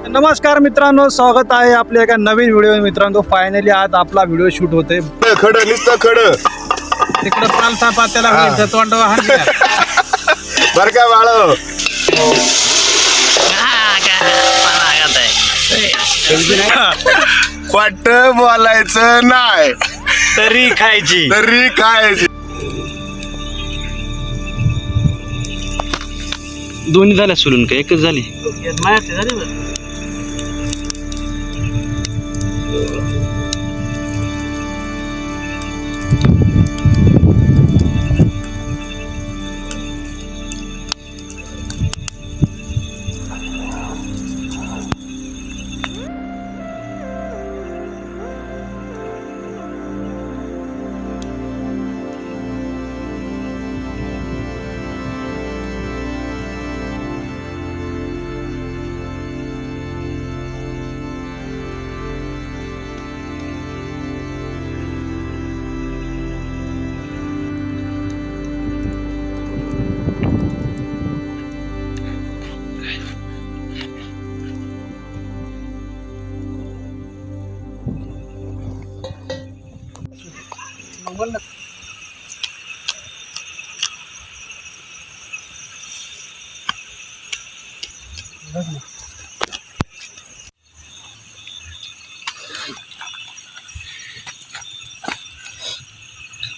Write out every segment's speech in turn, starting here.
नमस्कार मित्रांनो, स्वागत आहे आपल्या एका नवीन व्हिडिओ. मित्रांनो, फायनली आज आपला व्हिडिओ शूट होते. खडं नुसतं खडं तिकडे पालथा पात्याला तोंड बर का बाळ. वाट बोलायचं नाही तरी खायची. दोन्ही झाल्या सोलून का एकच झाली?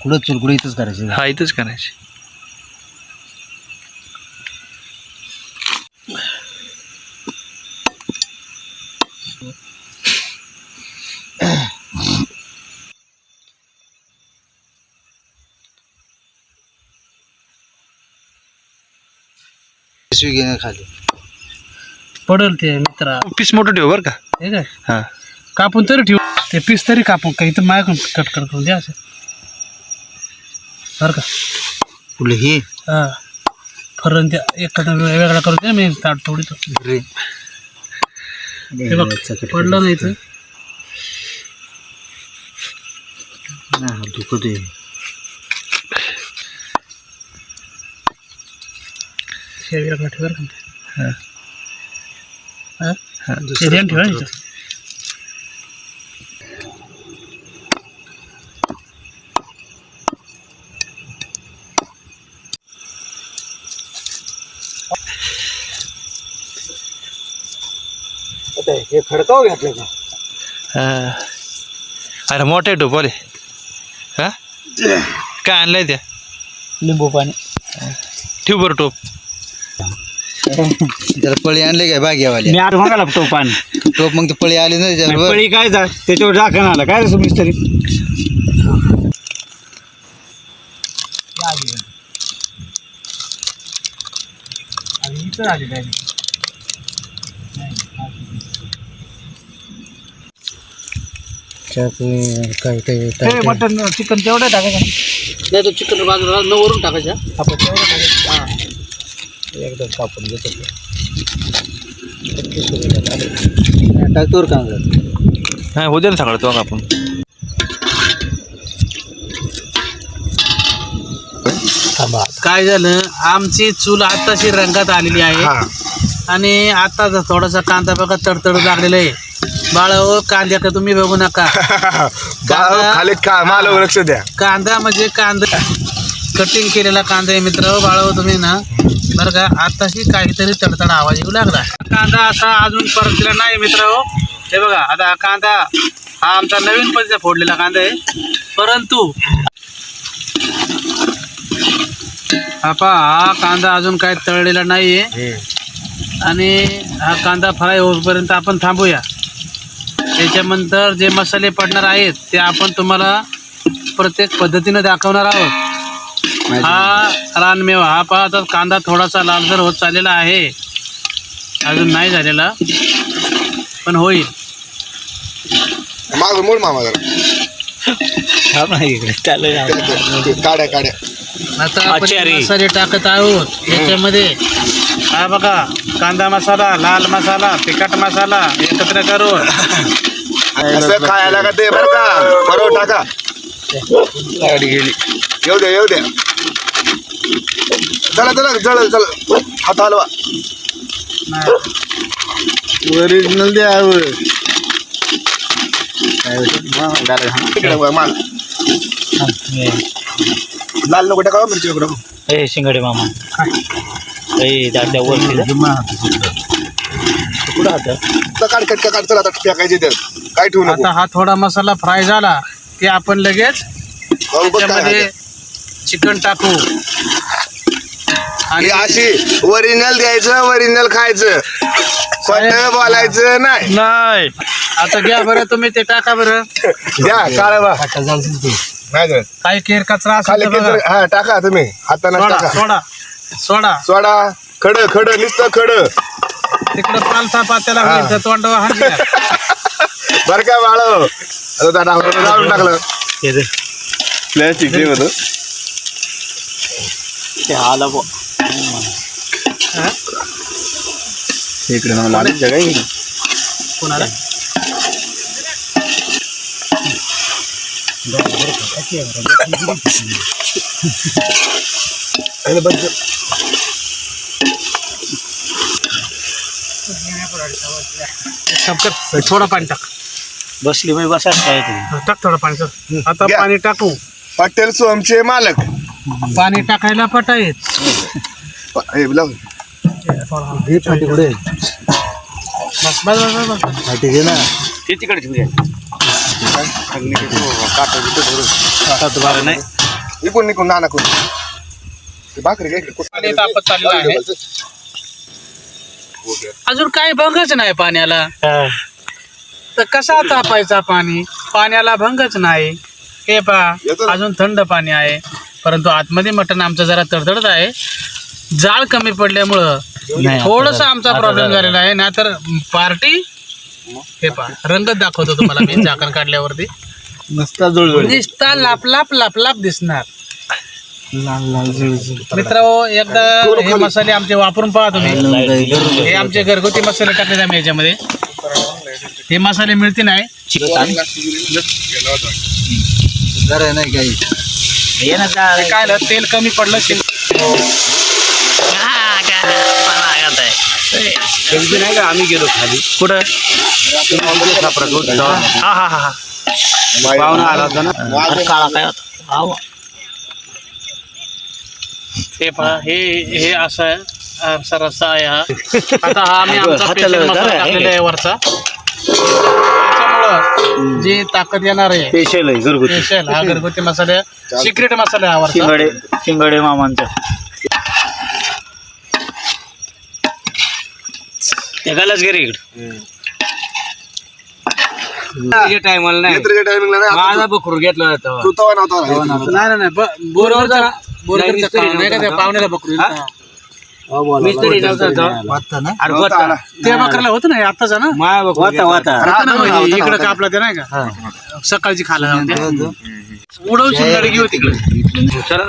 कुठं चुलकुडी इथंच करायची. हा, इथंच करायची. पिशवी घेणं खाली पडल ते मित्रा. पीस मोठं ठेव बर का. हे काय हा, कापून तरी ठेवू, ते पीस तरी कापून काही तर माझ्याकडून कट करून द्या असं बरं का. कुठलं हे हा, फरण त्या एखादा वेगळा करून द्या. मी ताट थोडी रे पडलं नाही तर दुखत आहे. वेगळा ठेवा का. हा. हा, हा, ते ध्यान ठेवा इथं. हे खडकाव घातलं का? हा. अरे मोठे टोपाले. हा, काय आणलंय त्या? लिंबू पाणी ठेव बरं टोप. त्याला पळी आणले काय बाग्यावाले? मी आठ मागायला टोपान टोप मग ते पळी आली ना त्याच्यावर. पळी काय जा त्याच्यावर झाकण आलं काय रे मिस्त्री. काय काय मटन चिकन तेवढं टाकायचं नाही, तो चिकन बाजूला न वरून टाकायचा आपण तेवढं टाकायचं. हां, एकदम कापून घेतो टाकतोर का हा, हो दे ना सगळं तो आपण. काय झालं, आमची चूल आताशी रंगात आलेली आहे आणि आता थोडासा कांदा बघा तडतड लागलेला आहे. बाळाओ, कांद्याकडे तुम्ही बघू नका. खाली मालावर लक्ष द्या. कांदा म्हणजे कांदा कटिंग केलेला कांदा आहे मित्र. बाळाओ तुम्ही ना बरं का. आताशी काहीतरी तडतड आवाज येऊ लागला. कांदा असा अजून परतलेला नाही मित्र. हो, हे बघा, आता हा कांदा हा आमचा नवीन पद्धतीचा फोडलेला कांदा आहे. परंतु हा कांदा अजून काय तळलेला नाही आहे आणि हा कांदा फ्राय होईपर्यंत आपण थांबूया. त्याच्यानंतर जे मसाले पडणार आहेत ते आपण तुम्हाला प्रत्येक पद्धतीनं दाखवणार आहोत. हा रानमेवा हा पहा. आता कांदा थोडासा लालसर होत चाललेला आहे, अजून नाही झालेला पण होईल. माझं मूळ मामा जरा काड्या आता आपण मसाले टाकत आहोत याच्यामध्ये. हा बघा, कांदा मसाला, लाल मसाला, तिखट मसाला एकत्र करून असं खायला का ते बरं का. बरोबर टाका. गाडी गेली. येऊ द्या. चला चला चला चला हात हलवा. ओरिजिनल द्यावं तिकडे बघ, माल लाल नको टाकावं मिरची नको टाकू. ए शिंगाडे मामा ए त्या वरती कुठं आता काढ चला आता फेकायचे त्यात काय ठेवू नको. आता हा थोडा मसाला फ्राय झाला की आपण लगेच भाऊ बघ काय त्यामध्ये आहे. चिकन टाकू ही अशी ओरिजिनल द्यायचं ओरिजिनल खायचं खोटं बोलायचं नाही. नाही आता घ्या बरं तुम्ही ते टाका बरं. द्या काळ बा नाही देत. काही केर कचरा खाली असेल तर बघा. हा टाका तुम्ही हाताने सोडा टाका सोडा सोडा सोडा खड नुसतं खड तिकडं पालथा पात्याला हा. होईल, तर तोंडावर हात घ्या. बर का बाळ लावून टाकलं प्लॅस्टिक ते होतं ते आला बो हा? इकडे जगा कोणाला कर, थोडं पाणी टाक. बसली बाई बसा काय टाक थोडं पाणी टाक. आता घ्या. पाणी टाकू. हॉटेल सोमचे मालक पाणी टाकायला पटायत. हे लाव. हे फाटी कुठे बस बस बस बस बस. फाटी घे ना ते तिकडे ठेवूया नाही निघून नाना कोण ते भाकरी घे. पाणी तापत चाललेलं आहे. अजून काही भंगच नाही पाण्याला, तर कसा तापायचा पाणी? पाण्याला भंगच नाही. हे पहा येतो ना. अजून थंड पाणी आहे, परंतु आतमध्ये मटण आमचं जरा तडतडत आहे. जाळ कमी पडल्यामुळं थोडस आमचा प्रॉब्लेम झालेला आहे. नाहीतर पार्टी हे पहा रंगत दाखवतो तुम्हाला मी झाकण काढल्यावरती. नुसता जुळजुळ नुसता लाप लाप लाप लाप दिसणार. लाल लाल जुळजुळ मित्र एकदा हे मसाले आमचे वापरून पहा तुम्ही. हे आमचे घरगुती मसाले टाकले आम्ही याच्यामध्ये. हे मसाले मिळते नाही. जरा नाही काही हे काय झालं, तेल कमी पडलं. नाही का आम्ही गेलो खाली कुठं हा हा हा पाहुणा आला होता ना. काळा काय होता हे पहा हे असा आहे, असा रस्सा आहे हा. आता हा आम्ही आमचा special मसाला टाकलेला आहे वरचा. त्याच्यामुळं जी ताकद येणार आहे स्पेशल आहे घरगुती स्पेशल हा घरगुती मसाले सिक्रेट मसाला हा वरचा. शिंगडे मामांचा एकालाच घरी इकडे टायमाला नाही यात्रेच्या टायमिंगला नाही माझा बकरू घेतला होता तू तवा नव्हता नाही बोरवरचा नाही का त्या पाहुण्याला बकरू मिस्त्री नव्हता वाटतं ना अरे होता त्या बकऱ्याला होतं ना आत्ताच ना माझा बकरू होता इकडे कापला ते नाही का सकाळची खायला उडवून गाडी घेऊ तिकडे.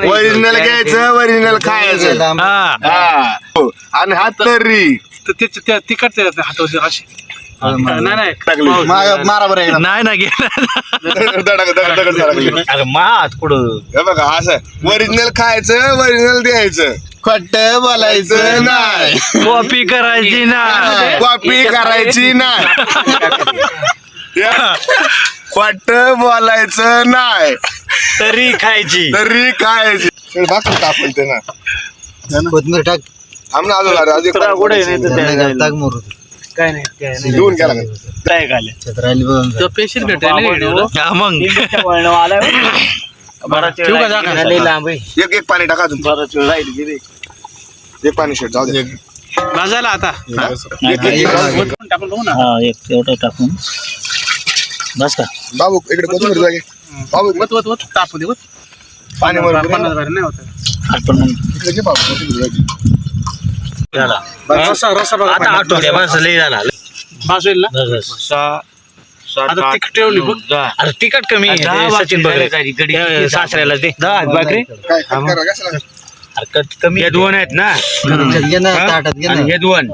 ओरिजिनल घ्यायचं ओरिजिनल खायचं हो. आणि हात तरी तिकट हातावर अशी नाही टाकली मारा बरं नाही ना गेला दगड अरे मात कुठं हे बघा असं ओरिजिनल खायचं ओरिजिनल द्यायचं खोट बोलायचं नाही कॉपी करायची ना कॉपी करायची नाही खोट बोलायचं नाही तरी खायची तरी खायची भाकरी टाकून ते ना कोथमीर टाक आमना अजून टाक मोर काय नाही घेऊन गेला काय खाले छत्राली बघून तो पेशंट भेटायला मग ठेवू का जागा? एक एक पाणी टाका अजून एक पाणी शेट जाऊ दे भाजायला आता टाकून बघू ना. एक एवढं टाकून बस का बाबू इकडे कोथिंबीर जागे बाबू वत वत वत तापू दे वत. पाणी वर पन्नास बाहेर नाही होत. आपण मग इकडे घे बाबू कोथिंबीर जागे रस्सा रस्सा बघा आता आठवड्या बस लई झाला भास होईल ना. आता तिकीट ठेवली बघ. अरे तिकट कमी आहे. सचिन बघ सासऱ्याला ते बाकरी काय करा कशाला कमी हे दोन आहेत ना घे ना ताटात घे ना आणि हे दोन